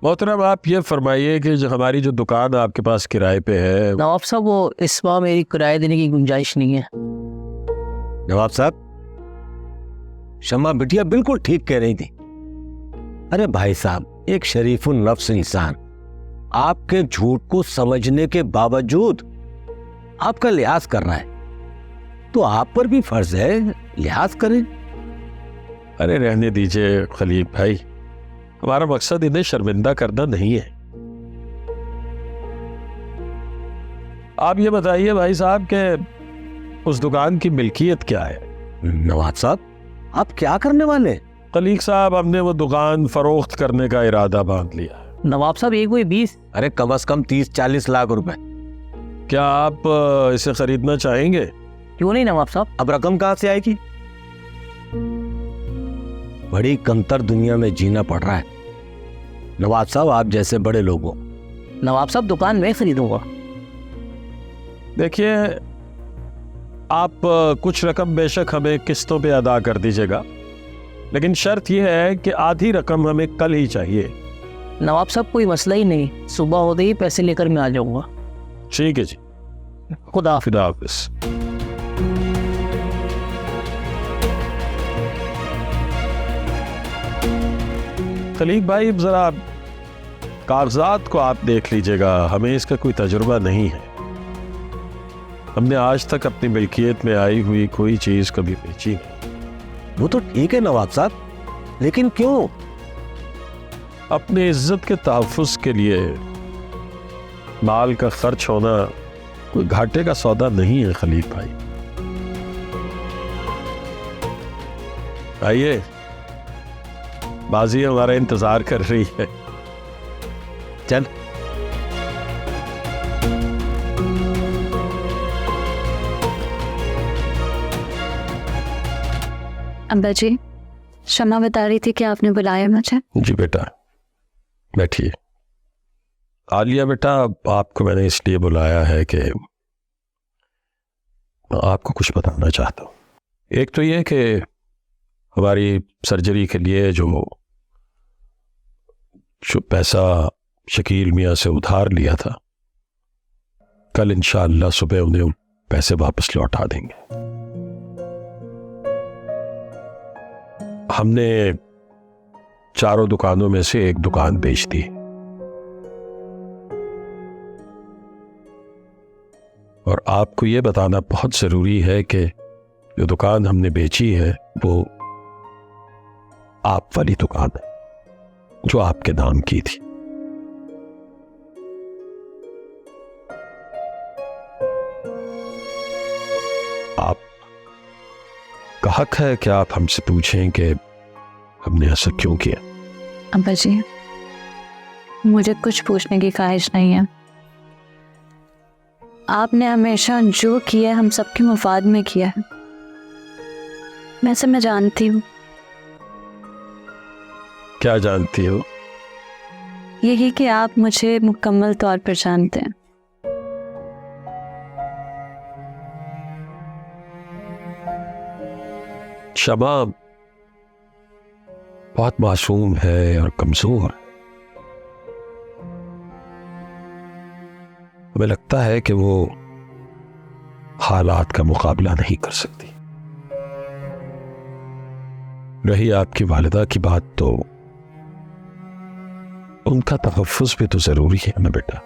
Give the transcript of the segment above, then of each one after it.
मोहतरम, आप ये फरमाइए कि जो हमारी जो दुकान आपके पास किराए पे है। नवाब साहब, वो इस माह मेरी किराया देने की गुंजाइश नहीं है। नवाब साहब, शम्मा बिटिया बिल्कुल ठीक कह रही थी। अरे भाई साहब, एक शरीफुल नफ्स इंसान आपके झूठ को समझने के बावजूद आपका लिहाज कर रहा है, तो आप पर भी फर्ज है लिहाज करें। अरे रहने दीजिए खलील भाई, हमारा मकसद इन्हें शर्मिंदा करना नहीं है। आप ये बताइए भाई साहब कि उस दुकान की मिल्कियत क्या है? नवाब साहब, आप क्या करने वाले? खलील साहब, हमने वो दुकान फरोख्त करने का इरादा बांध लिया है। नवाब साहब, एक कोई 20। अरे कम से कम 30-40 लाख रुपए। क्या आप इसे खरीदना चाहेंगे? क्यों नहीं नवाब साहब। अब रकम कहां से आएगी? बड़ी कमतर दुनिया में जीना पड़ रहा है नवाब साहब, आप जैसे बड़े लोगों। नवाब साहब, दुकान मैं खरीदूंगा। देखिए, आप कुछ रकम बेशक हमें किस्तों पे अदा कर दीजिएगा, लेकिन शर्त यह है कि आधी रकम हमें कल ही चाहिए। नवाब साहब, कोई मसला ही नहीं, सुबह होते ही पैसे लेकर मैं आ जाऊंगा। ठीक है जी, खुदा हाफिज। खुदा हाफिज। खलील भाई, जरा कागजात को आप देख लीजिएगा, हमें इसका कोई तजुर्बा नहीं है। हमने आज तक अपनी मिल्कियत में आई हुई कोई चीज कभी बेची नहीं। वो तो ठीक है नवाब साहब, लेकिन क्यों? अपने इज्जत के तहफ़्फ़ुज़ के लिए माल का खर्च होना कोई घाटे का सौदा नहीं है खलील भाई। आइए, बाजी हमारा इंतजार कर रही है। चल। अब्बा जी, शम्मा बता रही थी कि आपने बुलाया मुझे। जी बेटा, बैठिए। आलिया बेटा, आपको मैंने इसलिए बुलाया है कि आपको कुछ बताना चाहता हूँ। एक तो ये कि हमारी सर्जरी के लिए जो पैसा शकील मियाँ से उधार लिया था, कल इंशाअल्लाह सुबह उन्हें पैसे वापस लौटा देंगे। हमने चारों दुकानों में से एक दुकान बेच दी और आपको यह बताना बहुत जरूरी है कि जो दुकान हमने बेची है वो आप वाली दुकान है जो आपके नाम की थी। आप का हक है कि आप हमसे पूछें कि हमने ऐसा क्यों किया। अब्बा जी, मुझे कुछ पूछने की ख्वाहिश नहीं है। आपने हमेशा जो किया हम सबके मुफाद में किया है। वैसे मैं जानती हूँ। क्या जानती हो? यही कि आप मुझे मुकम्मल तौर पर जानते हैं। शमा बहुत मासूम है और कमजोर। हमें लगता है कि वो हालात का मुकाबला नहीं कर सकती। रही आपकी वालिदा की बात, तो उनका तहफ़्फ़ुज़ भी तो जरूरी है ना बेटा।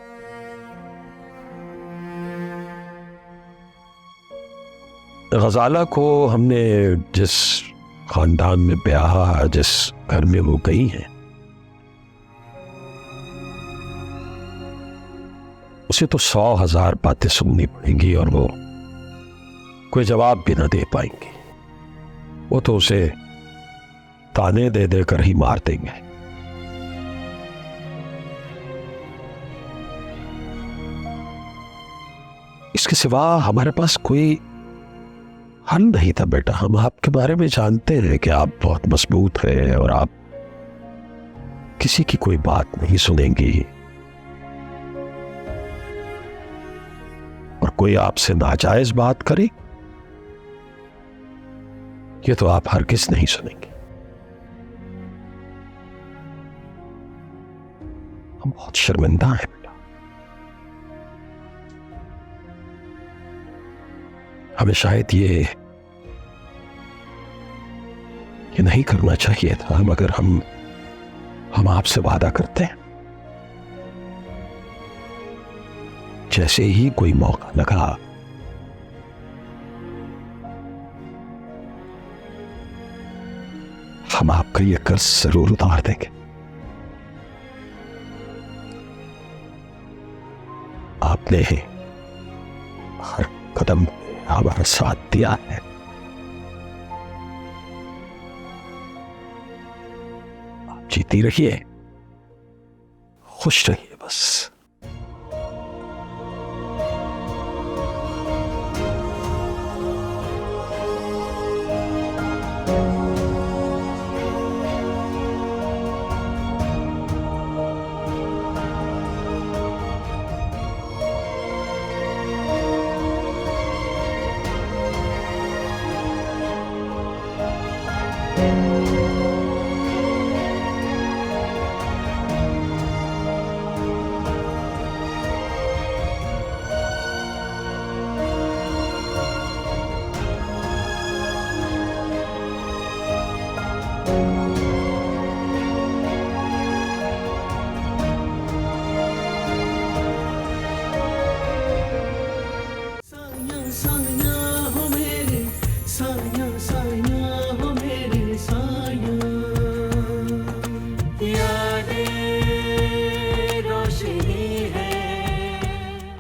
गजाला को हमने जिस खानदान में ब्याहा, जिस घर में वो गई हैं, उसे तो 100,000 बातें सुननी पड़ेंगी और वो कोई जवाब भी ना दे पाएंगी। वो तो उसे ताने दे देकर ही मार देंगे। इसके सिवा हमारे पास कोई हल नहीं था बेटा। हम आपके बारे में जानते हैं कि आप बहुत मजबूत हैं और आप किसी की कोई बात नहीं सुनेंगी, और कोई आपसे नाजायज बात करे ये तो आप हरगिज़ नहीं सुनेंगे। हम बहुत शर्मिंदा हैं बेटा। हमें शायद ये नहीं करना चाहिए था, मगर हम आपसे वादा करते हैं, जैसे ही कोई मौका लगा हम आपका ये कर्ज जरूर उतार देंगे। आपने हर कदम पे हमारा साथ दिया है। आप जीती रहिए, खुश रहिए बस। Song